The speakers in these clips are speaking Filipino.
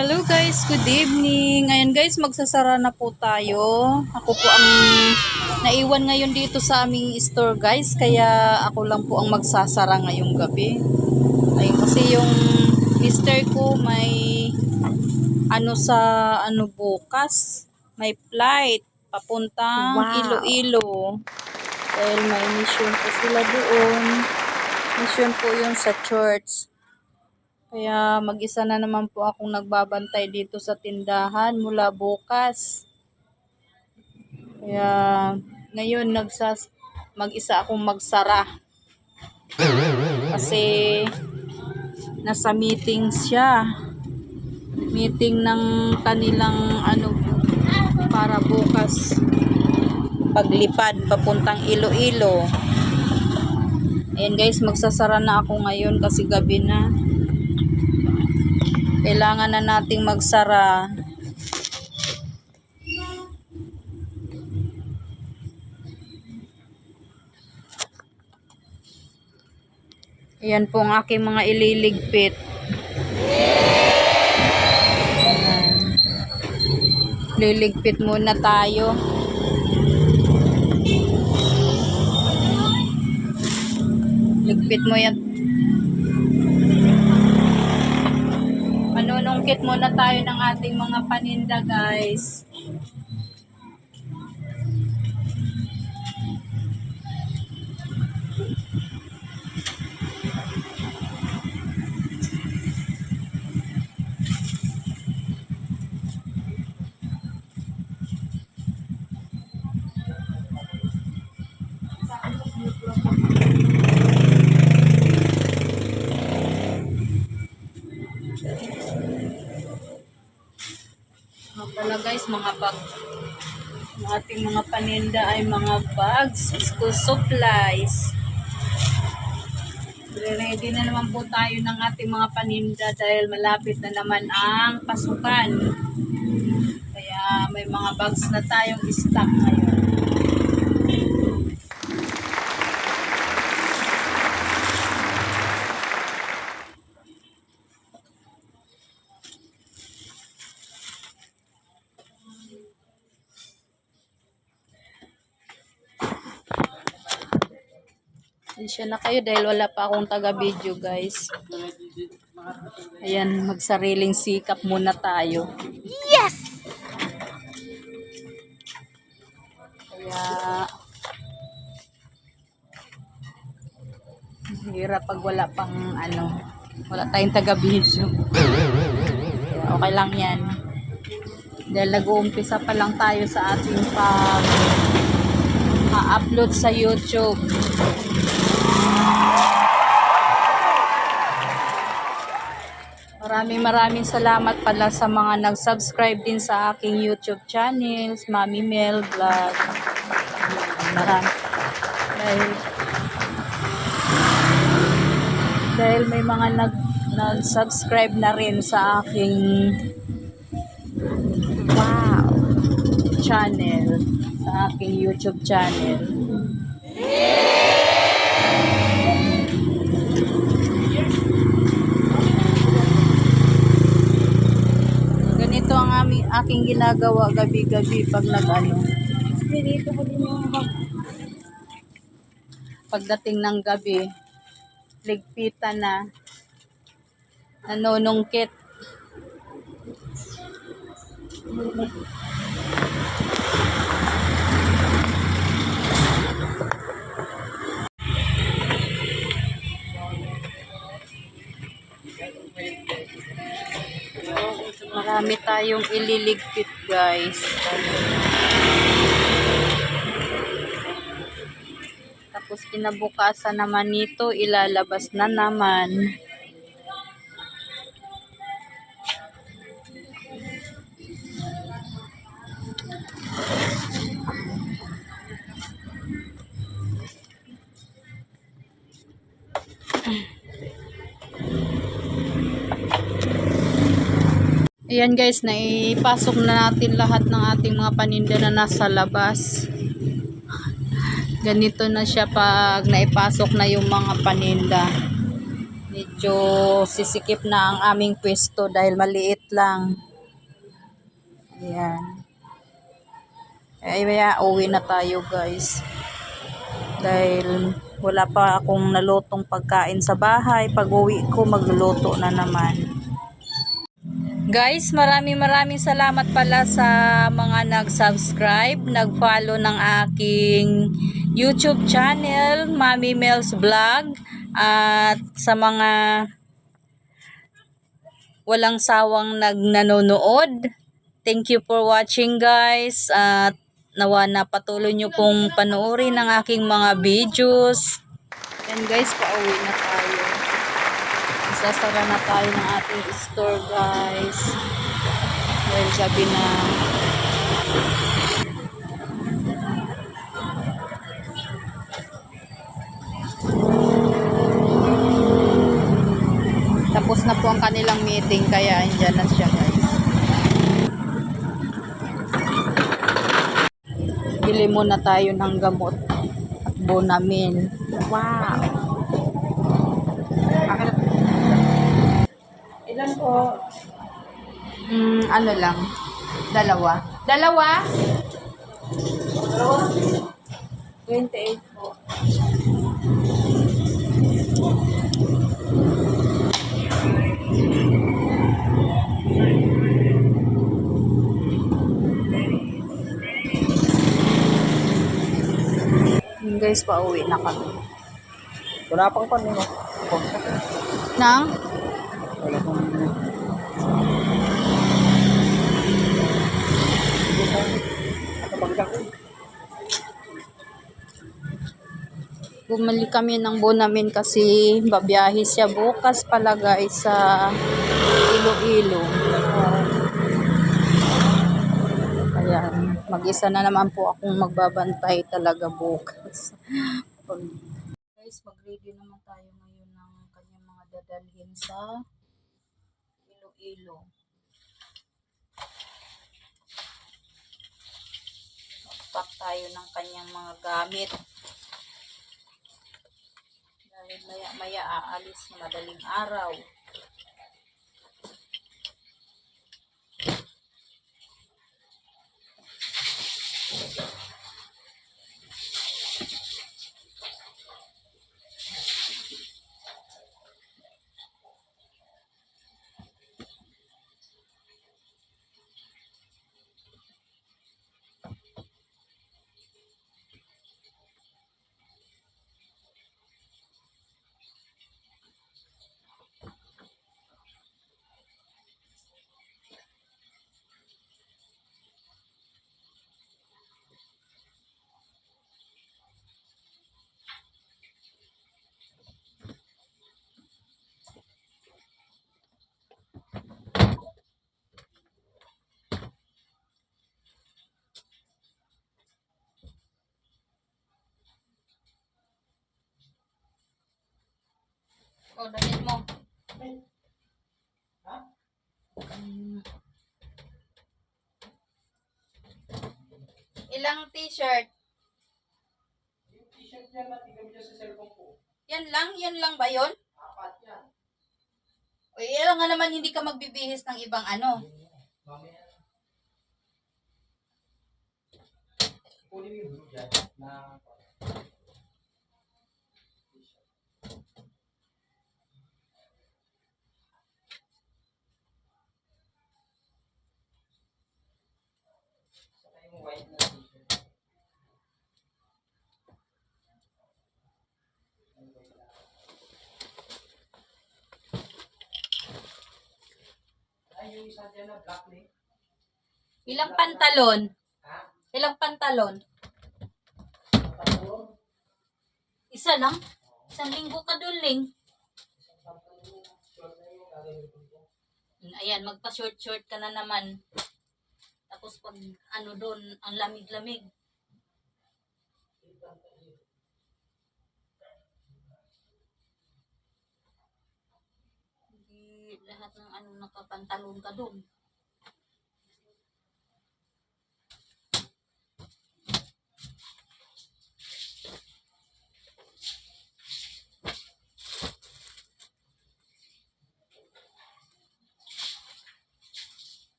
Hello guys, good evening. Ngayon guys, magsasara na po tayo. Ako po ang naiwan ngayon dito sa aming store guys, kaya ako lang po ang magsasara ngayong gabi. Ayun kasi yung mister ko may bukas, may flight papuntang Iloilo. Dahil may mission po sila doon. Mission po yun sa church. Kaya mag-isa na naman po akong nagbabantay dito sa tindahan mula bukas. Kaya ngayon mag-isa akong magsara. Kasi nasa meeting siya. Meeting ng kanilang para bukas paglipad papuntang Iloilo. Ayan guys, magsasara na ako ngayon kasi gabi na. Kailangan na nating magsara. Ayan po ang aking mga ililigpit. Ayan. Liligpit muna tayo. Ligpit mo yan. Manunungkit muna tayo ng ating mga paninda guys. Pala guys, mga bag. Ang ating mga paninda ay mga bags, school supplies. Ready na naman po tayo ng ating mga paninda dahil malapit na naman ang pasukan. Kaya may mga bags na tayong stock ngayon. Siya na kayo dahil wala pa akong taga-video guys. Ayan, magsariling sikap muna tayo. Yes! Kaya hirap pag wala pang wala tayong taga-video. Kaya okay lang yan. Dahil nag-uumpisa pa lang tayo sa ating upload sa YouTube. Maraming salamat pala sa mga nag-subscribe din sa aking YouTube channels, Mami Mel Vlog. Dahil may mga nag-subscribe na rin sa aking channel, sa aking YouTube channel. Ganito ang aking ginagawa gabi-gabi pag pagdating ng gabi, ligpitan na, nanunungkit. Marami tayong ililigpit guys. Tapos kinabukasan naman nito ilalabas na naman. Ayan guys, naipasok na natin lahat ng ating mga paninda na nasa labas. Ganito na siya pag naipasok na yung mga paninda. Medyo sisikip na ang aming pwesto dahil maliit lang. Ayan. Ay, uwi na tayo guys. Dahil wala pa akong nalutong pagkain sa bahay. Pag uwi ko, magluluto na naman. Guys, maraming salamat pala sa mga nag-subscribe, nag-follow ng aking YouTube channel, Mami Mel's Vlog, at sa mga walang sawang nanonood. Thank you for watching guys, at nawa na patuloy nyo pong panoorin ang aking mga videos. And guys, pauwi na tayo. Sasara na tayo ng ating store guys. Dahil gabi na. Tapos na po ang kanilang meeting kaya andyan na siya guys. Bili muna tayo ng gamot at Bonamil. Wow! Ilan po? Ano lang? Dalawa. 28 po. Guys, pauwi na kami. Wala pang pan, no? Nang? Wala pang Bumili kami ng Bonamin kasi babiyahe siya bukas pala guys sa Iloilo. Ayan, mag-isa na naman po akong magbabantay talaga bukas. Guys, mag-ready naman tayo ngayon ng kanyang mga dadalhin sa Iloilo. Mag-pack tayo ng kanyang mga gamit. Dahil maya aalis na madaling araw. O, dalhin mo. Ilang t-shirt? yung t-shirt niya na tingnan niya sa cellphone ko. Yan lang? Yan lang ba yun? 4 yan. O, ilang nga naman hindi ka magbibihis ng ibang ano? Mamaya. Kunin mo yung blue dyan na saka yung white na t-shirt. Ay, yung isa dyan na black na Ilang pantalon? Ha? Ilang pantalon? Pantalon? Isa lang? Isang linggo ka doon, Ling. Pantalon. Short na yung gagawin ko. Ayan, magpa-short-short ka na naman. Tapos pag ano doon, ang lamig-lamig. Hindi lahat ng ano nakapantalon ka doon.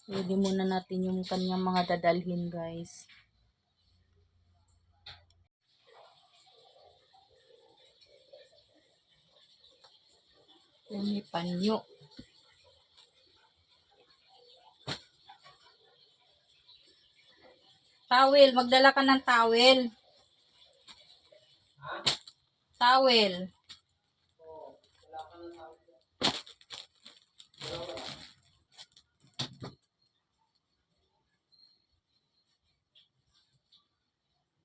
Ready muna natin yung kanyang mga dadalhin, guys. Yan, may panyo. Towel, magdala ka ng towel. Towel.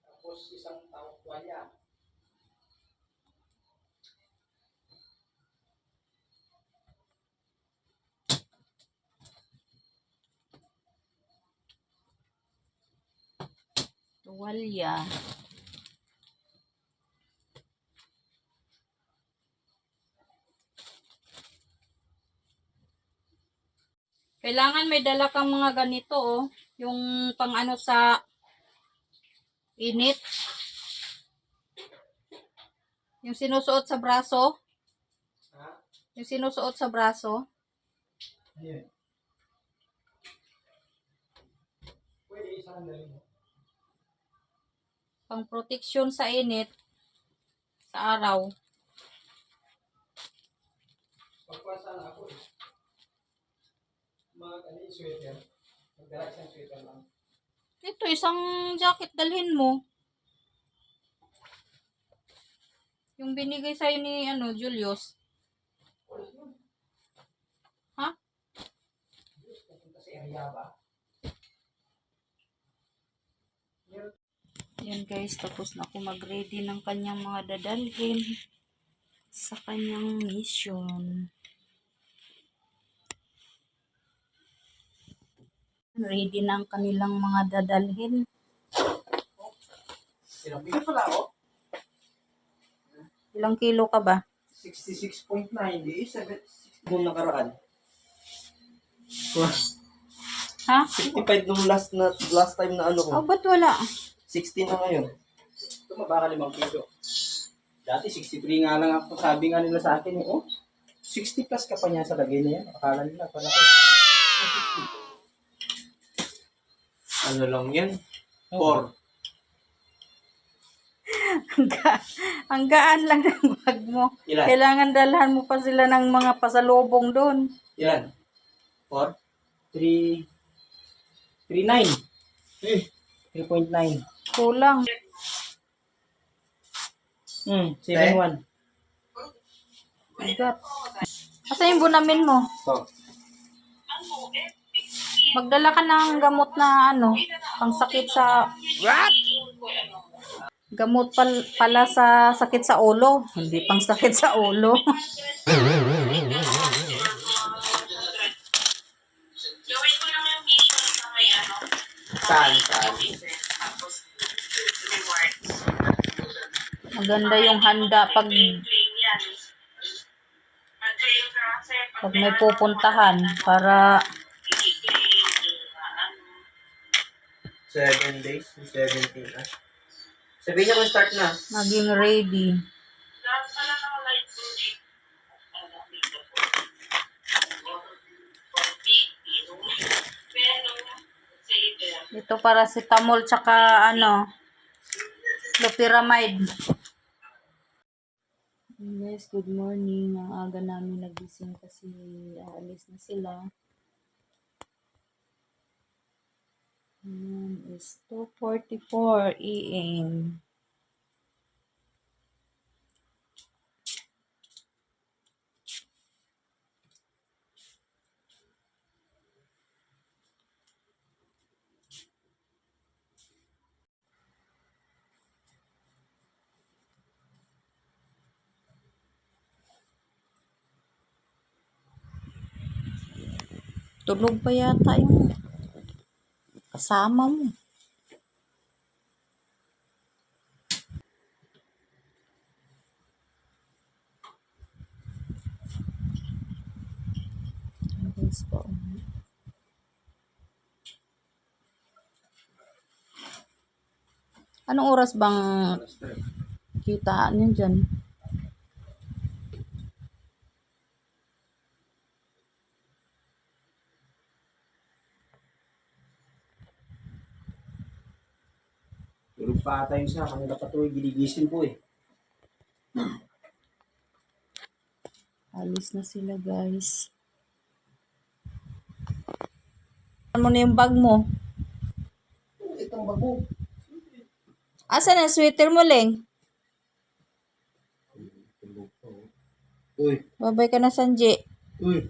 Tapos isang tawag tuwalya. Tuwalya. Kailangan may dala kang mga ganito, oh. Yung pang ano sa init. Yung sinusuot sa braso. Ha? Yung sinusuot sa braso. Ayun. Pwede isang dalhin mo. Pang protection sa init. Sa araw. Pagpasan ako eh. Mga kanil sweater. Magdala isang sweater lang. Ito, isang jacket dalhin mo. Yung binigay sa'yo ni, Julius. Wala yun. Ha? Pupunta sa area ba? Meron. Yan guys, tapos na ako mag-ready ng kanyang mga dadalhin sa kanyang mission. Ready na ang kanilang mga dadalhin. Ilang bigat pala ako? Ilang kilo ka ba? 66.9. Di 7. Nung nakaraan. Ha? 65 nung last time na ano ko. Oh, ba't wala? 60 na ngayon. Tumaba ka 5 kilo. Dati 63 nga lang ako. Sabi nga nila sa akin, oh, 60 plus ka pa niya sa lagay na yan. Akala nila, pala ko. Ano lang yan? 4. Ang gaan lang ng bag mo. Ilan? Kailangan dalhan mo pa sila ng mga pasalubong doon. Ilan? 4? 3? 3.9. 3.9. Kulang. 7.1. Bigat. Asa yung bunamin mo? So, Magdala ka ng gamot na pangsakit sa... What? Gamot pala sa sakit sa ulo. Hindi pang sakit sa ulo. saan? Maganda yung handa pag may pupuntahan para 7 days, 17 na. Sabihin niya kung start na. maging ready. Ito paracetamol tsaka loperamide. Yes, good morning. Ang aga namin nagising kasi aalis na sila. Is 2:44 AM. Tulog pa yata yung kasama mo. Guys po. Anong oras bang kita niyo dyan? pa ata yun sa kanila pa ito, giligising po eh. Alis na sila, guys. Ano na yung bag mo? Itong bago. Asan ang sweater mo, Leng? Uy, Babay ka na, Sanji. uy.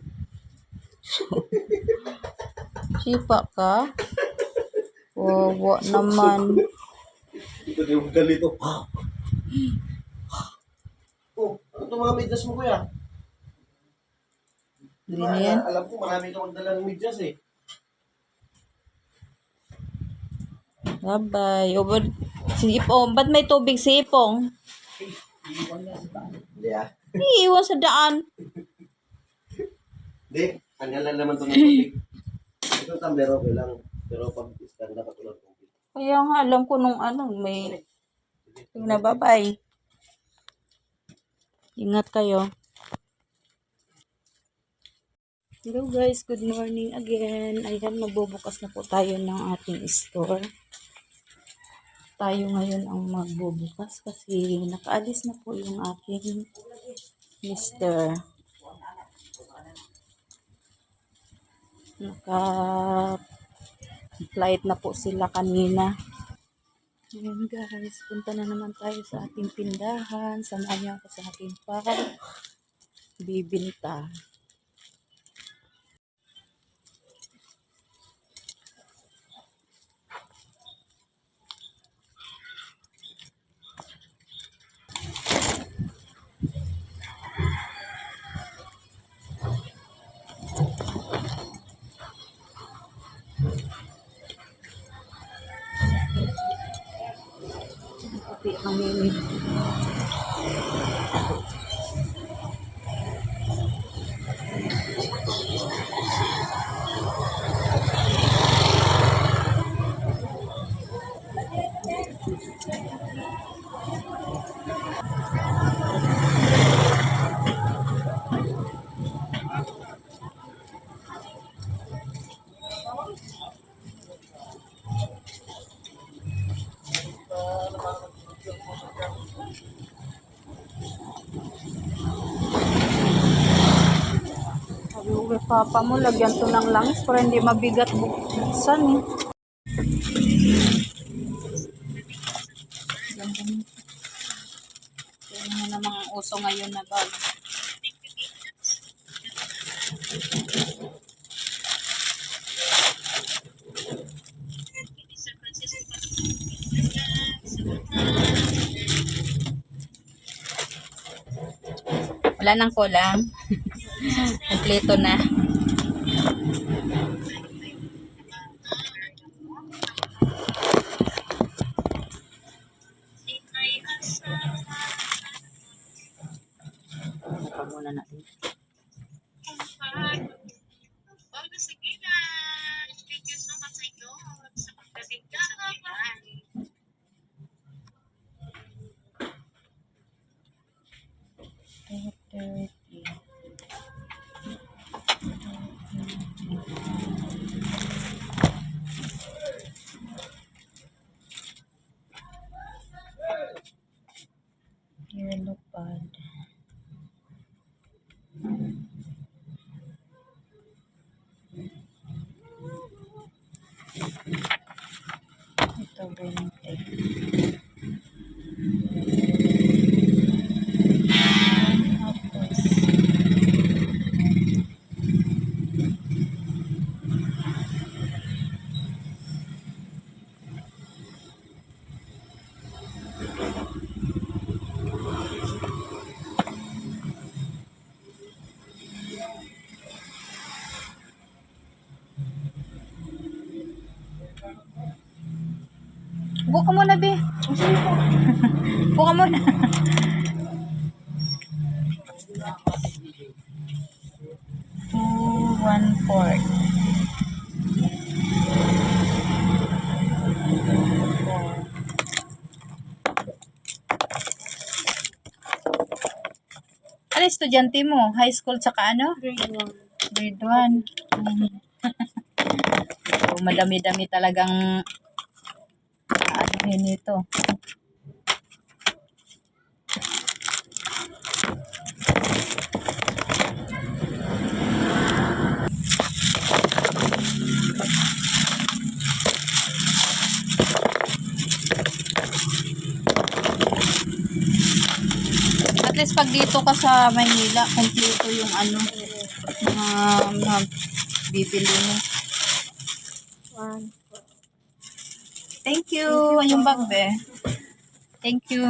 Sipa ka? Wawa naman. Ito na yung galito. Oh, ano itong mga medyas mo kuya? Hindi na yan. Alam ko marami ka magdala ng medyas eh. Babay. O, si Ipong. Ba't may tubig si Ipong? Hindi ah. Iiwan sa daan. Hindi, tanggal na naman ito ng tubig. Ito tumbler okay lang. Pero pag iskan dapat ulang tubig. Kaya nga, alam ko nung ano, may... Na, babay. Ingat kayo. Hello guys, good morning again. Ayan, magbubukas na po tayo ng ating store. Tayo ngayon ang magbubukas kasi nakaalis na po yung aking mister. Naka-flight na po sila kanina. Ayan guys, punta na naman tayo sa ating tindahan. Samahan niyo ako sa ating bibinta. Pati ang mini. Sabi ko kay papa mo, lagyan to ng langis para hindi mabigat buksan eh. Yan na namang uso ngayon na bag. Wala nang kulang. Kompleto na. Ito muna natin. Yellow pad. Ito 20. Tapos buka muna, be. Buka muna. 2, 1/4. Ano estudyante mo? High school tsaka ano? Grade 1. Grade 1. So, madami-dami talagang bilhin nito. At least pag dito ka sa Maynila, kompleto yung ano, mga bibili mo. Thank you. Yung bag, be. Thank you.